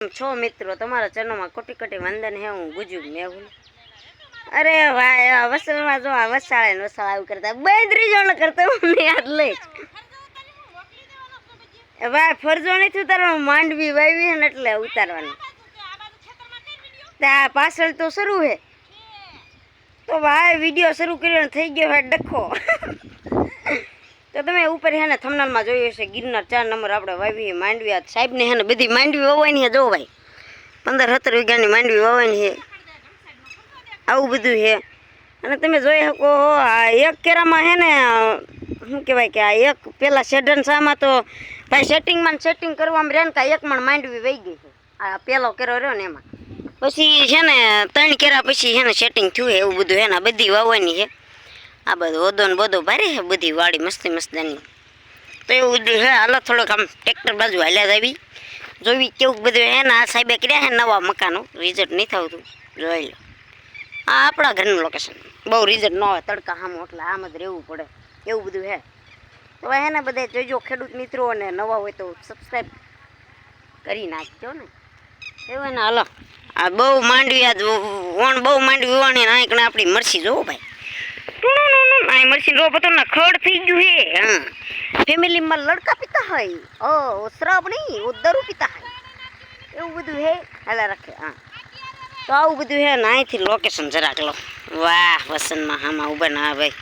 છો મિત્રો, તમારા ચરણોમાં કોટી કોટી વંદન હે। હું ગુજુ મેહુલ। અરે ભાઈ વસલમાં જો આ વસાળે ને વસાળ આવું કરતા બેદરી જણ કરતા હું યાદ લઈશ ભાઈ ફરજો નથી ઉતારવાનું, માંડવી વાવી હે ને એટલે ઉતારવાનું। ત્યાં પાછળ તો શરૂ હે તો ભાઈ વિડીયો શરૂ કર્યો થઈ ગયો હે ડખો। તો તમે ઉપર હે ને થંબનેલમાં જોયું હશે ગિરનાર 4 નંબર આપણે વાવી માંડવી। આ સાહેબને હે ને બધી માંડવી વાવવાની હે। જો ભાઈ 15-17 વીઘાની માંડવી વાવવાની હે। આવું બધું હે અને તમે જોઈ શકો આ એક કેરામાં હે ને શું કહેવાય કે આ એક પેલા શેઢન સામાં તો ભાઈ સેટિંગ કરવામાં રહે ને કાં એક મણ માંડવી વહી ગઈ છે। આ પેલો કેરો રહ્યો ને એમાં પછી છે ને 3 કેરા પછી છે ને સેટિંગ થયું હે। એવું બધું હે ને બધી વાવવાની છે। આ બધું ઓદો ને બધો ભારે છે બધી વાડી મસ્તીની। તો એવું બધું છે। હાલો થોડોક આમ ટ્રેક્ટર બાજુ હાલ્યા આવી જોવી કેવું બધું હે ને। આ સાહેબે કર્યા હે નવા મકાનો, રિઝલ્ટ નહીં થતું જોઈ લો। આ આપણા ઘરનું લોકેશન, બહુ રિઝલ્ટ ન હોય તડકા સામું એટલે આમ જ રહેવું પડે એવું બધું હે। તો હે ને બધા જોઈજો ખેડૂત મિત્રો, અને નવા હોય તો સબસ્ક્રાઈબ કરી નાખજો ને એવું ને। હાલો આ બહુ માંડવી બહુ માંડવી વાણી ને આંકને આપણી મરસી જોવો ભાઈ આ મરસી રો પતો ને ખડ થઈ ગયું હે। હા ફેમિલીમાં લડકા પીતા હોય ઓ શરાબ નહીં ઓ દારૂ પીતા હોય એવું બધું હે હાલા રાખે। હા તો આવું બધું હે ને અહીંથી લોકેશન જરાક લો। વાહ વસંતમાં હામાં ઉભા ના ભાઈ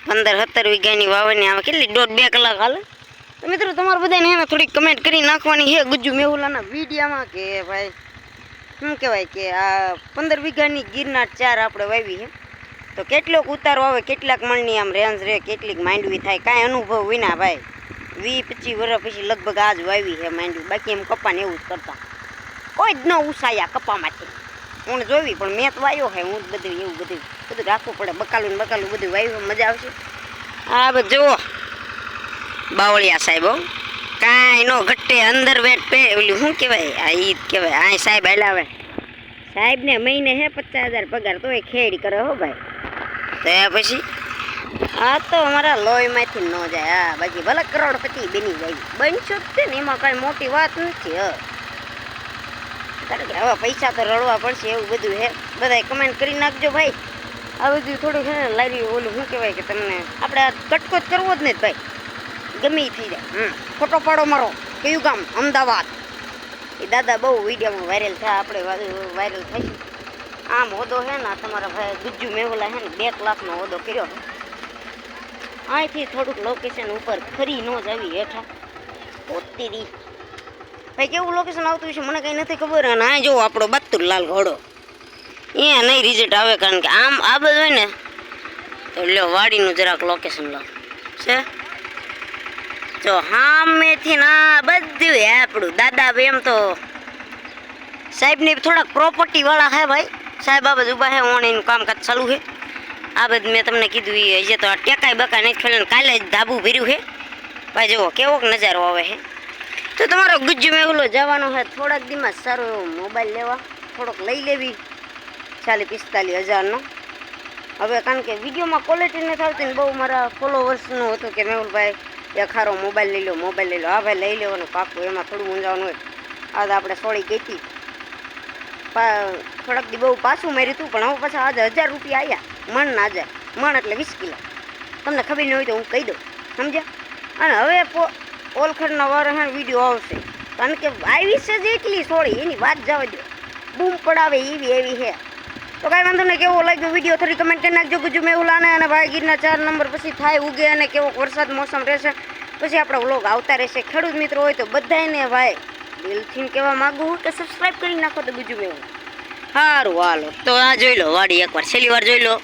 15-17 વીઘાની વાવવાની આવે કેટલી 1.5-2 કલાક હાલે। તો મિત્રો તમારે બધાને હે ને થોડીક કમેન્ટ કરી નાખવાની હે ગુજ્જુ મેહુલાના વિડીયામાં કે ભાઈ શું કહેવાય કે આ 15 વીઘાની ગિરનાર 4 આપણે વાવી છે તો કેટલોક ઉતારો આવે, કેટલાક મણની આમ રેન્જ રહે, કેટલીક માંડવી થાય કાંઈ અનુભવ વિના ભાઈ 20-25 વર્ષ પછી લગભગ આજ વાવી છે માંડવી। બાકી એમ કપાને એવું જ કરતા કોઈ જ ન ઉસાયા કપામાંથી હું જોવી પણ મેં તો વાવ્યો છે હું બધું એવું બધું રાખવું પડે। બકાલું બધું વાવ્યું મજા આવશે। હા બસ જુઓ બાવળિયા સાહેબો કાંઈ નો ઘટે અંદર વેટ પે ઓલું શું કહેવાય આ ઈ કહેવાય આ સાહેબ હલાવે સાહેબને મહિને હે 50,000 પગાર તોય ખેડી કરે હો ભાઈ। તો પછી આ તો અમારા લોહીમાંથી ન જાય। હા બાકી ભલે કરોડપતિ બની જાય બનશો જ છે ને એમાં કાંઈ મોટી વાત નથી। કારણ કે હવે પૈસા તો રડવા પડશે એવું બધું હે। બધાય કમેન્ટ કરી નાખજો ભાઈ। આ બધું થોડું છે ને લારી ઓલું શું કહેવાય કે તમને આપણે આ કટકો જ કરવો જ નહીં ભાઈ, ગમે એ થઈ જાય। ફોટો પાડો મારો કયું ગામ અમદાવાદ એ દાદા બહુ વિડીયોમાં વાયરલ થયા, આપણે વાયરલ થઈશું। આમ હોદો છે ને તમારા ભાઈ ગુજ્જુ મેહુલા છે ને 2 લાખનો હોદો કર્યો છે। અહીંથી થોડુંક લોકેશન ઉપર ખરી ન જ આવી હેઠા પોતીરી ભાઈ કેવું લોકેશન આવતું છે મને કંઈ નથી ખબર। અને આ જો આપણો બત્તુરલાલ ઘોડો અહીંયા નહીં રિઝલ્ટ આવે કારણ કે આમ આ બધું હોય ને તો લ્યો વાડીનું જરાક લોકેશન લો છે જો સામેથી ના બધું હે આપણું દાદા એમ તો સાહેબની થોડાક પ્રોપર્ટીવાળા હે ભાઈ। સાહેબ આ બધું ઊભા હે ઓણીનું કામકાજ ચાલુ છે। આ બધું મેં તમને કીધું એ હજી તો આ ટેકાઈ બકા નહીં ખેલે કાલે જ ધાબુ ભર્યું છે ભાઈ। જુઓ કેવોક નજારો આવે છે। તો તમારો ગુજ્જુ મેહુલો જવાનો છે થોડાક દીમાં સારો એવો મોબાઈલ લેવા, થોડોક લઈ લેવી 40-45 હજારનો હવે, કારણ કે વિડીયોમાં ક્વોલિટી નથી આવતી ને બહુ મારા ફોલોવર્સનું હતું કે મેહુલભાઈ એક સારો મોબાઈલ લઈ લો હા ભાઈ લઈ લેવાનું પાકું, એમાં થોડું મૂંઝાવાનું હોય। આ તો આપણે સોળી ગઈ હતી થોડાક દી બહુ પાછું માર્યું હતું પણ હવે પાછા આજે 1000 રૂપિયા આવ્યા મણના 1000 મણ એટલે 20 કિલો। તમને ખબર નહીં હોય તો હું કહી દઉં સમજ્યા। અને હવે ઓલખડના વારહાણ વિડીયો આવશે કારણ કે આવી છે જ એટલી સોળી એની વાત જવા દો, બૂમ પડાવે એવી છે। તો કાંઈ વાંધો નહીં, કેવો લાગ્યો વિડીયો થોડી કમેન્ટ કરી નાખજો ગુજ્જુ મેહુલાને। અને ભાઈ ગીરના 4 નંબર પછી થાય ઉગે અને કેવો વરસાદ મોસમ રહેશે પછી આપણા વ્લોગ આવતા રહેશે। ખેડૂત મિત્રો હોય તો બધાને ભાઈ દિલથી કહેવા માગું કે સબસ્ક્રાઈબ કરી નાખો તો ગુજ્જુ મેહુલ સારું। હાલો તો આ જોઈ લો વાડી એકવાર છેલ્લી વાર જોઈ લો।